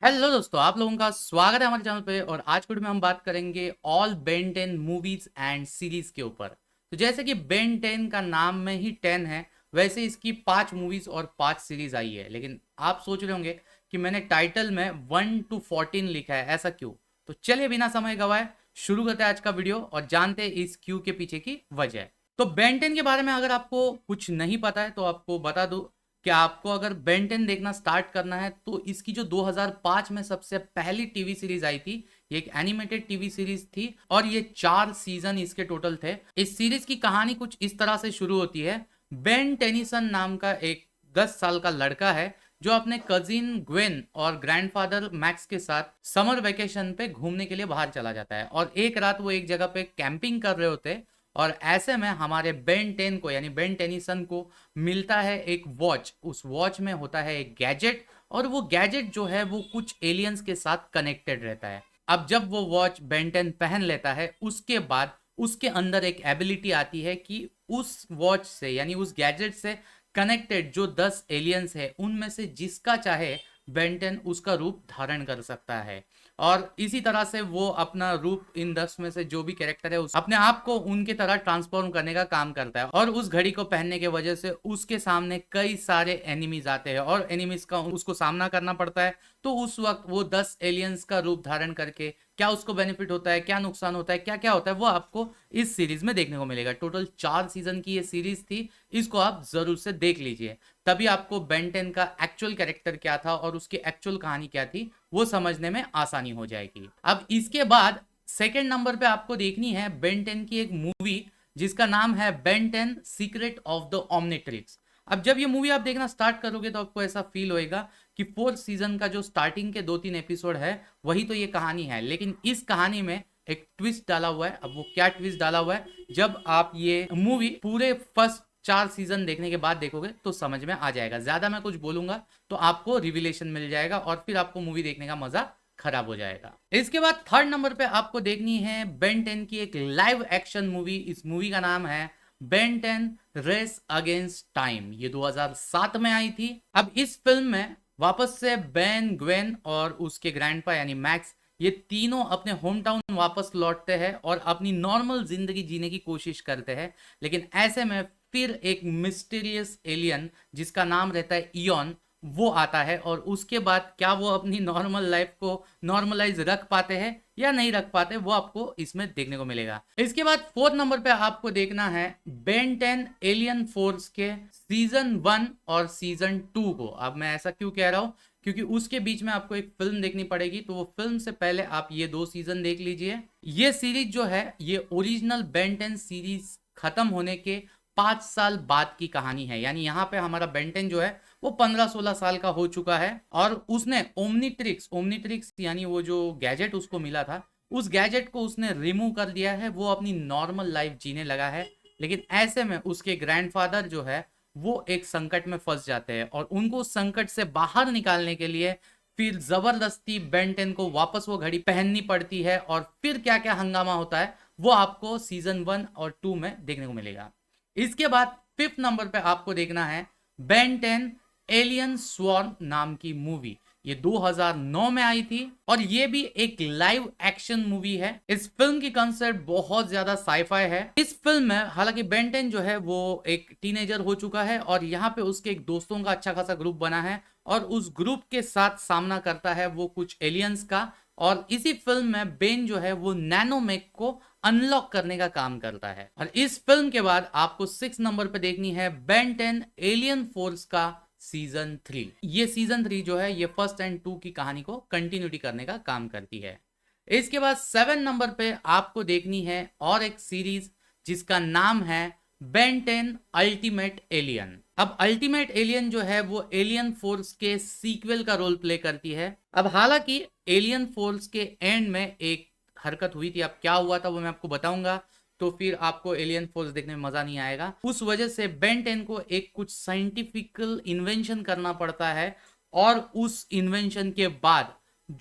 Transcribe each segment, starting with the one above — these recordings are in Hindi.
हेलो दोस्तों, आप लोगों का स्वागत है हमारे चैनल पे। और आज की वीडियो में हम बात करेंगे all Ben 10 movies and series के ऊपर। तो जैसे कि बेन 10 का नाम में ही 10 है, वैसे इसकी 5 मूवीज और 5 सीरीज आई है। लेकिन आप सोच रहे होंगे कि मैंने टाइटल में 1 to 14 लिखा है, ऐसा क्यों? तो चलिए बिना समय गवाए शुरू करते हैं आज का वीडियो और जानते हैं इस क्यू के पीछे की वजह। तो बेन 10 के बारे में अगर आपको कुछ नहीं पता है तो आपको बता दूं कि आपको अगर बेन 10 देखना स्टार्ट करना है तो इसकी जो 2005 में सबसे पहली टीवी सीरीज आई थी, ये एक एनिमेटेड टीवी सीरीज थी और ये 4 सीजन इसके टोटल थे। इस सीरीज की कहानी कुछ इस तरह से शुरू होती है। बेन टेनिसन नाम का एक 10 साल का लड़का है जो अपने कजिन ग्वेन और ग्रैंडफादर मैक्स के साथ समर वेकेशन पे घूमने के लिए बाहर चला जाता है। और एक रात वो एक जगह पे कैंपिंग कर रहे होते हैं और ऐसे में हमारे बेन 10 को यानी बेन टेनिसन को मिलता है एक वॉच। उस वॉच में होता है एक गैजेट और वो गैजेट जो है वो कुछ एलियंस के साथ कनेक्टेड रहता है। अब जब वो वॉच बेन 10 पहन लेता है उसके बाद उसके अंदर एक एबिलिटी आती है कि उस वॉच से यानी उस गैजेट से कनेक्टेड जो 10 एलियंस है उनमें से जिसका चाहे बेन 10 उसका रूप धारण कर सकता है। और इसी तरह से वो अपना रूप इन 10 में से जो भी कैरेक्टर है अपने आप को उनके तरह ट्रांसफॉर्म करने का काम करता है। और उस घड़ी को पहनने के वजह से उसके सामने कई सारे एनिमीज आते हैं और एनिमीज का उसको सामना करना पड़ता है। तो उस वक्त वो 10 एलियंस का रूप धारण करके क्या उसको बेनिफिट होता है, क्या नुकसान होता है, क्या क्या होता है, वो आपको इस सीरीज में देखने को मिलेगा। टोटल 4 सीजन की ये सीरीज थी, इसको आप जरूर से देख लीजिए, तभी आपको बेन 10 का एक्चुअल कैरेक्टर क्या था और उसकी एक्चुअल कहानी क्या थी वो समझने में आसानी हो जाएगी। अब इसके बाद सेकंड नंबर पे आपको देखनी है बेन 10 की एक मूवी जिसका नाम है Ben 10 secret of the Omnitrix. अब जब ये मूवी आप देखना स्टार्ट करोगे तो आपको ऐसा फील होएगा कि फोर्थ सीजन का जो स्टार्टिंग के 2-3 एपिसोड है वही तो ये कहानी है, लेकिन इस कहानी में एक ट्विस्ट डाला हुआ है। अब वो क्या ट्विस्ट डाला हुआ है जब आप ये मूवी पूरे फर्स्ट 4 सीजन देखने के बाद देखोगे तो समझ में आ जाएगा। ज्यादा मैं कुछ बोलूंगा तो आपको रिविलेशन मिल जाएगा और फिर आपको मूवी देखने का मजा खराब हो जाएगा। इसके बाद थर्ड नंबर पे आपको देखनी है बेन 10 की एक लाइव एक्शन मूवी। इस मूवी का नाम है बेन 10 रेस अगेंस्ट टाइम। ये 2007 में आई थी। अब इस फिल्म में वापस से बेन, ग्वेन और उसके ग्रैंडपा यानी मैक्स, ये तीनों अपने होम टाउन वापस लौटते हैं और अपनी नॉर्मल जिंदगी जीने की कोशिश करते हैं। लेकिन ऐसे में फिर एक मिस्टीरियस एलियन जिसका नाम रहता है इयॉन वो आता है और उसके बाद क्या वो अपनी नॉर्मल लाइफ को नॉर्मलाइज रख पाते हैं या नहीं रख पाते वो आपको इसमें देखने को मिलेगा। इसके बाद फोर्थ नंबर पे आपको देखना है बेन 10 एलियन फोर्स के सीजन 1 और सीजन 2 को। अब मैं ऐसा क्यों कह रहा हूं, क्योंकि उसके बीच में आपको एक फिल्म देखनी पड़ेगी, तो वो फिल्म से पहले आप ये 2 सीजन देख लीजिए। ये सीरीज जो है ये ओरिजिनल बेन 10 सीरीज खत्म होने के 5 साल बाद की कहानी है। यानी यहाँ पे हमारा बेन 10 जो है वो 15-16 साल का हो चुका है और उसने ओमनिट्रिक्स ओमनिट्रिक्स यानी वो जो गैजेट उसको मिला था उस गैजेट को उसने रिमूव कर दिया है। वो अपनी नॉर्मल लाइफ जीने लगा है। लेकिन ऐसे में उसके ग्रैंडफादर जो है वो एक संकट में फंस जाते हैं और उनको उस संकट से बाहर निकालने के लिए फिर जबरदस्ती बेन 10 को वापस वो घड़ी पहननी पड़ती है। और फिर क्या क्या हंगामा होता है वो आपको सीजन 1 और 2 में देखने को मिलेगा। इसके बाद फिफ्थ नंबर पे आपको देखना है बेन 10 एलियन स्वॉर्म नाम की मूवी। ये 2009 में आई थी और ये भी एक लाइव एक्शन मूवी है। इस फिल्म की कंसेप्ट बहुत ज्यादा साईफाई है। इस फिल्म में हालांकि बेन 10 जो है वो एक टीनेजर हो चुका है और यहाँ पे उसके एक दोस्तों का अच्छा खासा ग्रुप बना है और उस ग्रुप के साथ सामना करता है वो कुछ एलियंस का। और इसी फिल्म में बेन जो है वो नैनोमेक को अनलॉक करने का काम करता है। और इस फिल्म के बाद आपको 6 नंबर पे देखनी है बेन 10 एलियन फोर्स का सीजन 3। ये सीजन 3 जो है ये फर्स्ट एंड 2 की कहानी को कंटिन्यूटी करने का काम करती है। इसके बाद 7 नंबर पे आपको देखनी है और एक सीरीज जिसका नाम है बेन 10 अल्टीमेट एलियन। अब अल्टीमेट एलियन जो है वो एलियन फोर्स के सीक्वल का रोल प्ले करती है। अब हालांकि एलियन फोर्स के एंड में एक हरकत हुई थी, अब क्या हुआ था वो मैं आपको बताऊंगा, तो फिर आपको एलियन फोर्स देखने में मजा नहीं आएगा। उस वजह से बेन 10 को एक कुछ साइंटिफिकल इन्वेंशन करना पड़ता है और उस इन्वेंशन के बाद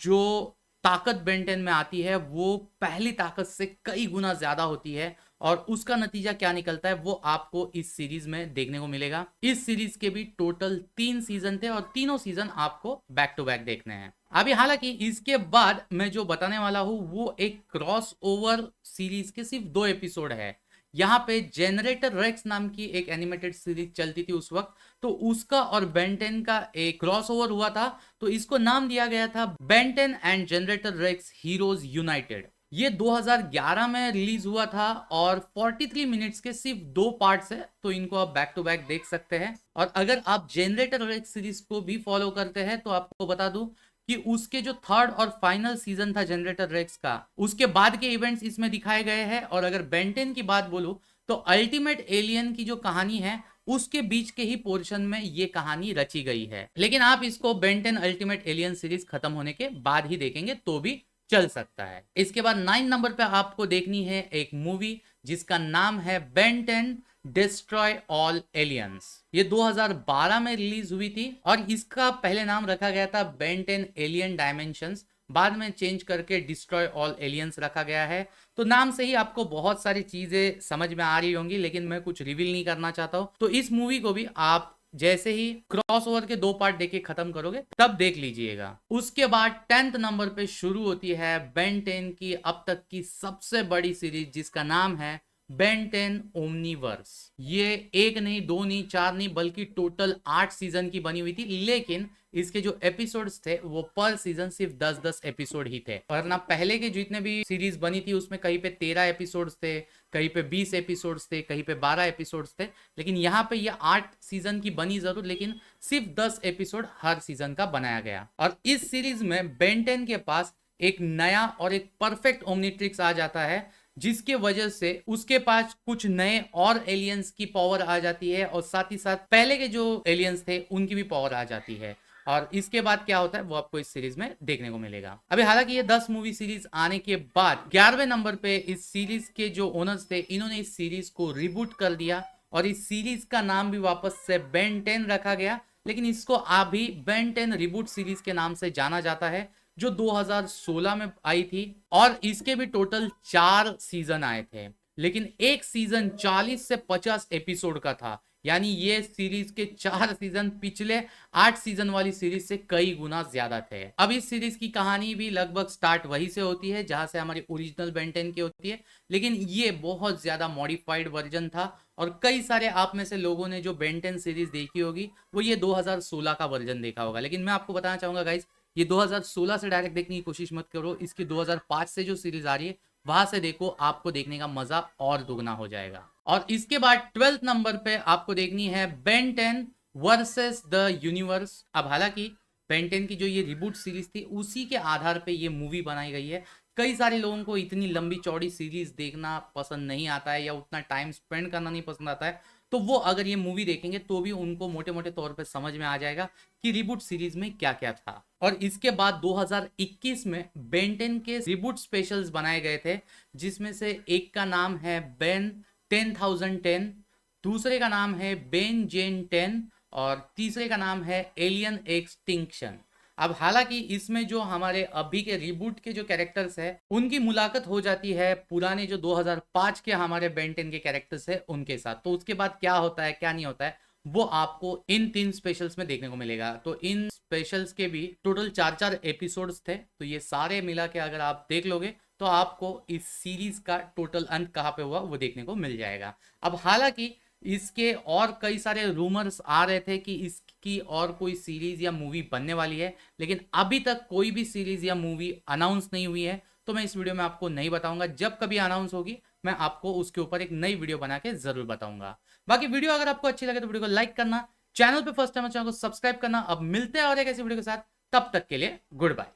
जो ताकत बेन 10 में आती है वो पहली ताकत से कई गुना ज्यादा होती है और उसका नतीजा क्या निकलता है वो आपको इस सीरीज में देखने को मिलेगा। इस सीरीज के भी टोटल 3 सीजन थे और तीनों सीजन आपको बैक टू बैक देखने हैं। अभी हालांकि इसके बाद मैं जो बताने वाला हूं वो एक क्रॉस ओवर सीरीज के सिर्फ 2 एपिसोड है। यहाँ पे जनरेटर रेक्स नाम की एक एनिमेटेड सीरीज चलती थी उस वक्त, तो उसका और बेन 10 का एक क्रॉसओवर हुआ था, तो इसको नाम दिया गया था Ben 10 and Generator Rex Heroes United. ये 2011 में रिलीज हुआ था और 43 मिनट्स के सिर्फ 2 पार्ट्स है, तो इनको आप बैक टू बैक देख सकते हैं। और अगर आप जनरेटर रेक्स सीरीज को भी फॉलो करते हैं तो आपको बता दूं कि उसके जो थर्ड और फाइनल सीजन था जनरेटर रेक्स का, उसके बाद के इवेंट्स इसमें दिखाए गए हैं। और अगर बेन 10 की बात बोलूं तो अल्टीमेट एलियन की जो कहानी है उसके बीच के ही पोर्शन में ये कहानी रची गई है, लेकिन आप इसको बेन 10 अल्टीमेट एलियन सीरीज खत्म होने के बाद ही देखेंगे तो भी चल सकता है। इसके बाद 9 नंबर पे आपको देखनी है एक मूवी जिसका नाम है बेन 10 डिस्ट्रॉय ऑल एलियंस। ये 2012 में रिलीज हुई थी और इसका पहले नाम रखा गया था बेन 10 एलियन डायमेंशंस, बाद में चेंज करके डिस्ट्रॉय ऑल एलियंस रखा गया है। तो नाम से ही आपको बहुत सारी चीजें समझ में आ रही होंगी, लेकिन मैं कुछ रिवील नहीं करना चाहता हूं। तो इस मूवी को भी आप जैसे ही क्रॉस ओवर के 2 पार्ट देके खत्म करोगे तब देख लीजिएगा। उसके बाद 10th नंबर पे शुरू होती है बेन 10 की अब तक की सबसे बड़ी सीरीज जिसका नाम है बेन 10 ओमनीवर्स। ये 1 नहीं 2 नहीं 4 नहीं बल्कि टोटल 8 सीजन की बनी हुई थी, लेकिन इसके जो एपिसोड्स थे वो पर सीजन सिर्फ 10-10 एपिसोड ही थे। और ना पहले के जितने भी सीरीज बनी थी उसमें कहीं पे 13 एपिसोड्स थे, कहीं पे 20 एपिसोड्स थे, कहीं पे 12 एपिसोड्स थे, लेकिन यहाँ पे ये 8 सीजन की बनी जरूर, लेकिन सिर्फ 10 एपिसोड हर सीजन का बनाया गया। और इस सीरीज में बेन 10 के पास एक नया और एक परफेक्ट ओमनीट्रिक्स आ जाता है, जिसके वजह से उसके पास कुछ नए और एलियंस की पावर आ जाती है और साथ ही साथ पहले के जो एलियंस थे उनकी भी पावर आ जाती है। और इसके बाद क्या होता है वो आपको इस सीरीज में देखने को मिलेगा। अभी हालांकि ये 10 मूवी सीरीज आने के बाद 11वें नंबर पे इस सीरीज के जो ओनर्स थे इन्होंने इस सीरीज को रिबूट कर दिया और इस सीरीज का नाम भी वापस से बेन 10 रखा गया, लेकिन इसको अभी बेन 10 रिबूट सीरीज के नाम से जाना जाता है, जो 2016 में आई थी। और इसके भी टोटल 4 सीजन आए थे, लेकिन एक सीजन 40 से 50 एपिसोड का था, यानी ये सीरीज के 4 सीजन पिछले 8 सीजन वाली सीरीज से कई गुना ज्यादा थे। अब इस सीरीज की कहानी भी लगभग स्टार्ट वहीं से होती है जहां से हमारी ओरिजिनल बेन 10 की होती है, लेकिन ये बहुत ज्यादा मॉडिफाइड वर्जन था। और कई सारे आप में से लोगों ने जो बेन 10 सीरीज देखी होगी वो ये 2016 का वर्जन देखा होगा, लेकिन मैं आपको बताना चाहूंगा गाइस, ये 2016 से डायरेक्ट देखने की कोशिश मत करो, इसकी 2005 से जो सीरीज आ रही है वहां से देखो, आपको देखने का मजा और दुगना हो जाएगा। और इसके बाद 12th नंबर पे आपको देखनी है बेन 10 वर्सेस द यूनिवर्स। अब हालांकि बेन 10 की जो ये रिबूट सीरीज थी उसी के आधार पे ये मूवी बनाई गई है। कई सारे लोगों को इतनी लंबी चौड़ी सीरीज देखना पसंद नहीं आता है या उतना टाइम स्पेंड करना नहीं पसंद आता है, तो वो अगर ये मूवी देखेंगे तो भी उनको मोटे मोटे तौर पे समझ में आ जाएगा कि रिबूट सीरीज में क्या क्या था। और इसके बाद 2021 में बेन 10 के रिबूट स्पेशल्स बनाए गए थे, जिसमें से एक का नाम है बेन 10,010, दूसरे का नाम है बेन जेन 10 और तीसरे का नाम है एलियन एक्सटिंक्शन। अब हालांकि इसमें जो हमारे अभी के रिबूट के जो कैरेक्टर्स है उनकी मुलाकात हो जाती है पुराने जो 2005 के हमारे बेन 10 के कैरेक्टर्स है उनके साथ। तो उसके बाद क्या होता है क्या नहीं होता है वो आपको इन 3 स्पेशल्स में देखने को मिलेगा। तो इन स्पेशल्स के भी टोटल 4-4 एपिसोड्स थे, तो ये सारे मिला के अगर आप देख लोगे तो आपको इस सीरीज का टोटल अंत कहाँ पे हुआ वो देखने को मिल जाएगा। अब हालांकि इसके और कई सारे रूमर्स आ रहे थे कि इसकी और कोई सीरीज या मूवी बनने वाली है, लेकिन अभी तक कोई भी सीरीज या मूवी अनाउंस नहीं हुई है, तो मैं इस वीडियो में आपको नहीं बताऊंगा। जब कभी अनाउंस होगी मैं आपको उसके ऊपर एक नई वीडियो बना के जरूर बताऊंगा। बाकी वीडियो अगर आपको अच्छी लगे तो वीडियो को लाइक करना, चैनल पे फर्स्ट टाइम चैनल को सब्सक्राइब करना। अब मिलते हैं और एक ऐसी वीडियो के साथ, तब तक के लिए गुड बाय।